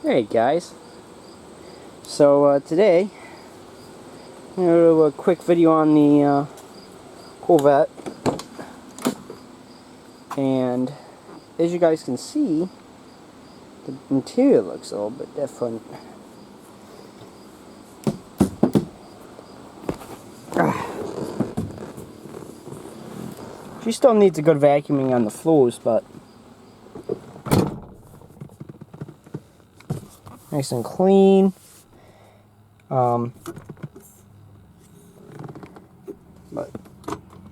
Alright guys, so today I'm going to do a quick video on the Corvette, and as you guys can see, the interior looks a little bit different. She still needs a good vacuuming on the floors, but nice and clean. But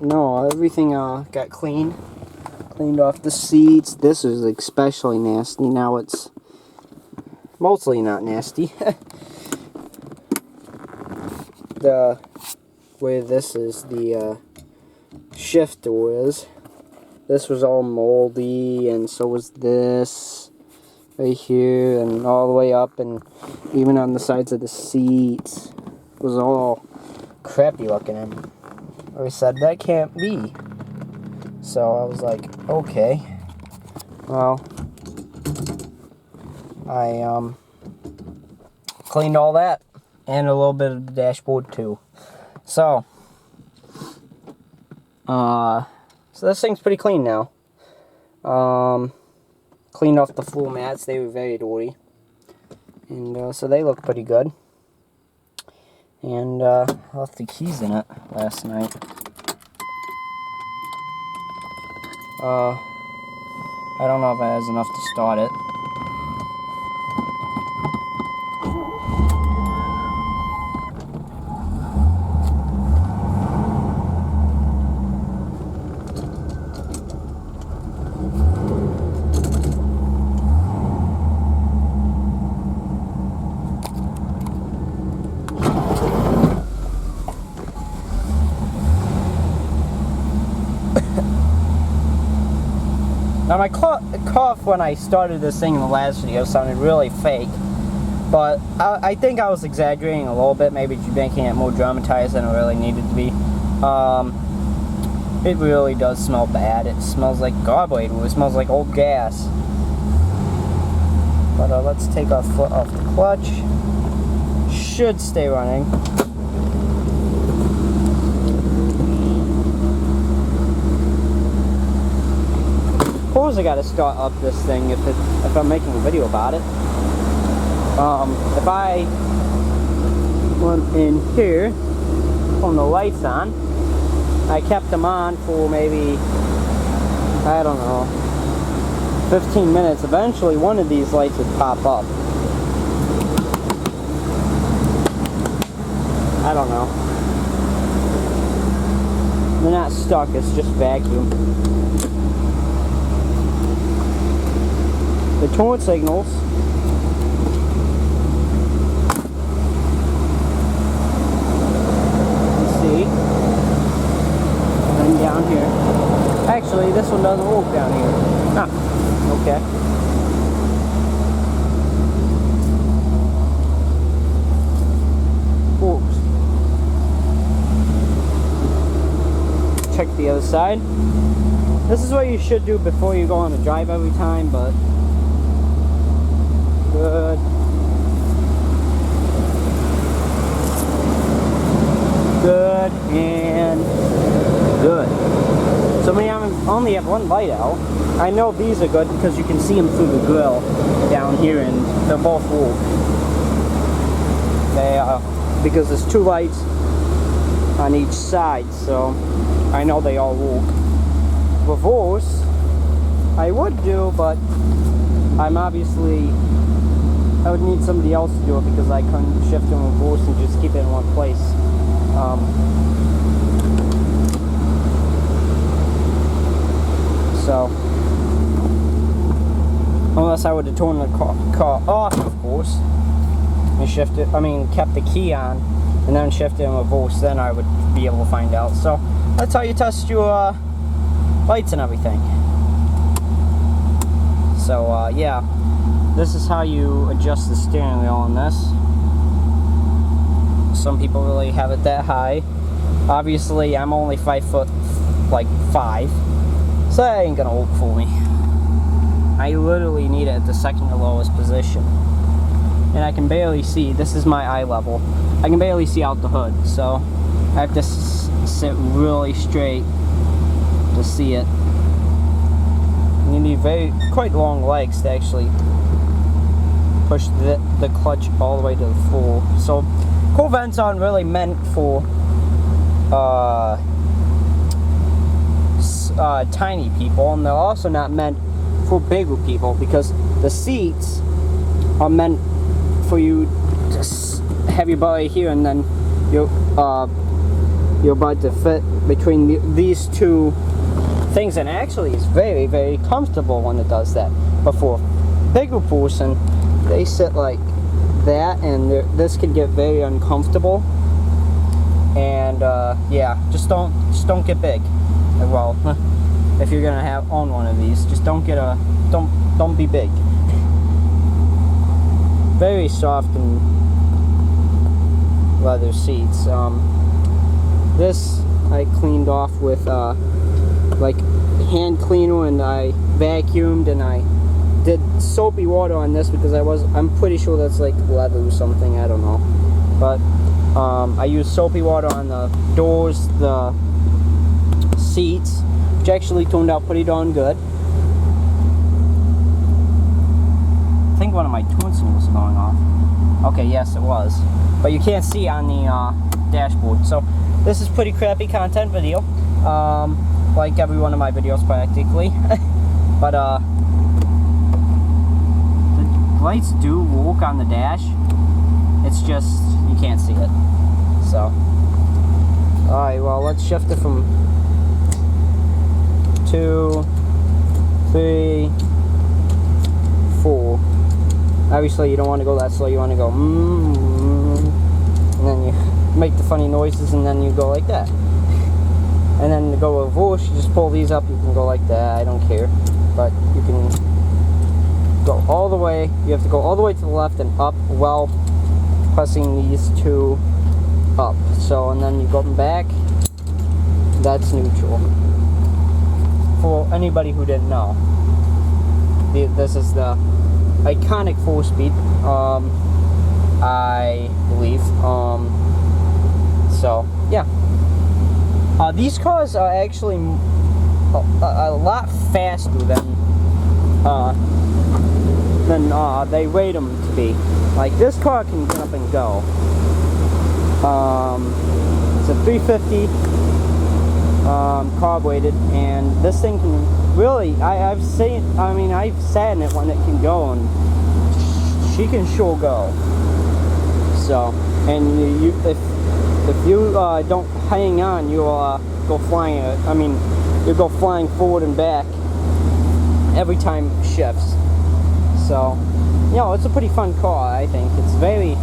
no, everything got cleaned off the seats. This is especially nasty. Now it's mostly not nasty. The way this is, the shifter is. This was all moldy, and so was this right here, and all the way up, and even on the sides of the seats. It was all crappy looking, and I said that can't be. So I was like, okay, well, I cleaned all that and a little bit of the dashboard too. So this thing's pretty clean now. Cleaned off the floor mats. They were very dirty, and so they look pretty good. And I left the keys in it last night. I don't know if it has enough to start it. Now my cough when I started this thing in the last video sounded really fake, but I think I was exaggerating a little bit, maybe making it more dramatized than it really needed to be. It really does smell bad. It smells like carburetor. It smells like old gas. But let's take our foot off the clutch. Should stay running. Of course I gotta start up this thing if I'm making a video about it. If I went in here, turn the lights on, I kept them on for maybe, I don't know, 15 minutes, eventually one of these lights would pop up. I don't know. They're not stuck, it's just vacuum. The turn signals. Let's see. And down here. Actually, this one doesn't work down here. Ah, okay. Works. Check the other side. This is what you should do before you go on a drive every time, but good. Good and good. So we only have one light out. I know these are good because you can see them through the grill down here, and they're both work. They because there's two lights on each side, so I know they all work. Reverse, I would do, but I would need somebody else to do it because I couldn't shift and reverse and just keep it in one place. So, unless I would have torn the car off, of course, and kept the key on, and then shifted and reverse, then I would be able to find out. So, that's how you test your lights and everything. So, yeah. This is how you adjust the steering wheel on this. Some people really have it that high. Obviously, I'm only 5 foot, like 5, so that ain't gonna work for me. I literally need it at the second to lowest position. and I can barely see. This is my eye level. I can barely see out the hood, so I have to sit really straight to see it. You need quite long legs to actually push the clutch all the way to the full. So Corvettes aren't really meant for tiny people, and they're also not meant for bigger people, because the seats are meant for you to have your body here, and then your butt to fit between these two things, and actually it's very, very comfortable when it does that. But for a bigger person, they sit like that, and this can get very uncomfortable. And yeah, just don't get big. Well, if you're gonna own one of these, just don't be big. Very soft and leather seats. This I cleaned off with like hand cleaner, and I vacuumed, and I did soapy water on this because I'm pretty sure that's like leather or something, I don't know. But I used soapy water on the doors, the seats, which actually turned out pretty darn good. I think one of my turn signals are going off. Okay, yes it was. But you can't see on the dashboard. So this is pretty crappy content video. Like every one of my videos practically. But the lights do work on the dash. It's just you can't see it. So alright, well, let's shift it from 2, 3, 4. Obviously you don't want to go that slow, you want to go and then you make the funny noises, and then you go like that. And then to go reverse, you just pull these up, you can go like that, I don't care. But you can go all the way, you have to go all the way to the left and up while pressing these two up. So, and then you go back, that's neutral. For anybody who didn't know, this is the iconic 4-speed, I believe. So yeah, these cars are actually a lot faster than they rate them to be. Like, this car can get up and go. It's a 350 carbureted, and this thing can really, I've sat in it when it can go, and she can sure go. So, and if you don't hang on, you'll go flying. You'll go flying forward and back every time it shifts. So, you know, it's a pretty fun car. I think it's very,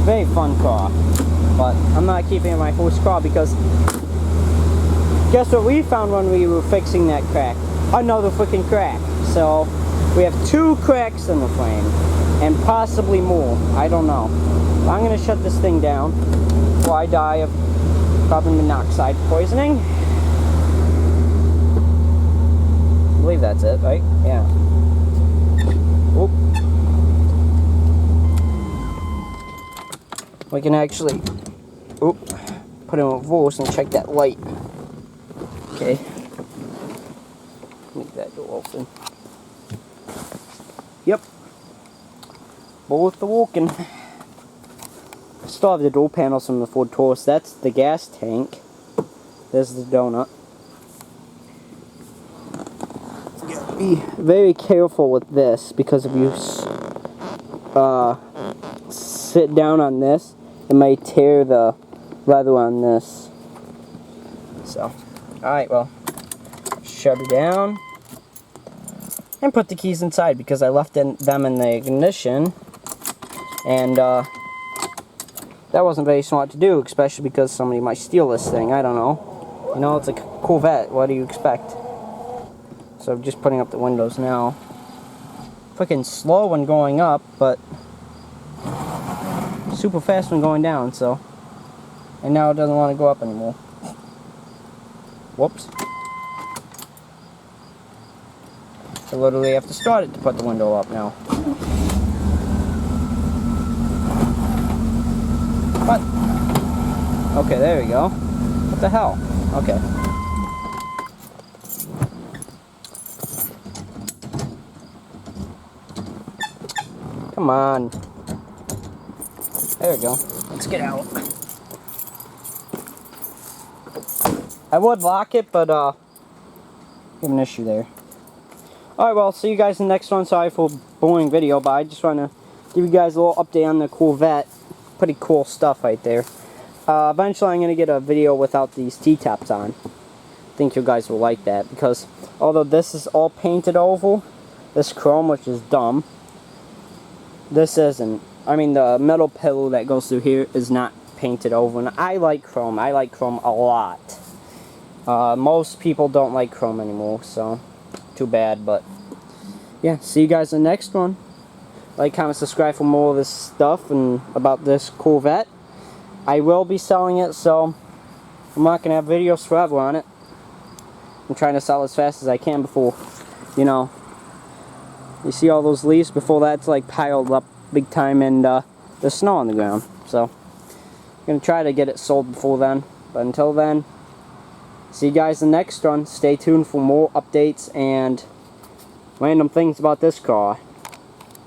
very fun car. But I'm not keeping it my first car, because guess what we found when we were fixing that crack? Another freaking crack. So we have 2 cracks in the frame, and possibly more. I don't know. I'm gonna shut this thing down before I die of carbon monoxide poisoning. I believe that's it, right? Yeah. Oop. We can actually put it in reverse and check that light. Okay. Make that door open. Yep. Both are working. Still have the door panels from the Ford Taurus. That's the gas tank. There's the donut. You gotta be very careful with this, because if you sit down on this, it might tear the leather on this. So, alright, well, shut it down and put the keys inside, because I left them in the ignition, and that wasn't very smart to do, especially because somebody might steal this thing. I don't know. You know, it's a Corvette. What do you expect? So I'm just putting up the windows now. Freaking slow when going up, but super fast when going down, so. And now it doesn't want to go up anymore. Whoops. I literally have to start it to put the window up now. Okay, there we go. What the hell? Okay. Come on. There we go. Let's get out. I would lock it, but we have an issue there. Alright, well, see you guys in the next one. Sorry for a boring video, but I just want to give you guys a little update on the Corvette. Pretty cool stuff right there. Eventually I'm going to get a video without these T-tops on. I think you guys will like that, because although this is all painted oval, this chrome, which is dumb, this isn't. I mean, the metal pillow that goes through here is not painted oval, and I like chrome. I like chrome a lot. Most people don't like chrome anymore, so too bad, but yeah, see you guys in the next one. Like, comment, subscribe for more of this stuff and about this Corvette. I will be selling it, so I'm not going to have videos forever on it. I'm trying to sell as fast as I can before, you know, you see all those leaves before that's like piled up big time, and there's snow on the ground. So I'm going to try to get it sold before then, but until then, see you guys in the next one. Stay tuned for more updates and random things about this car.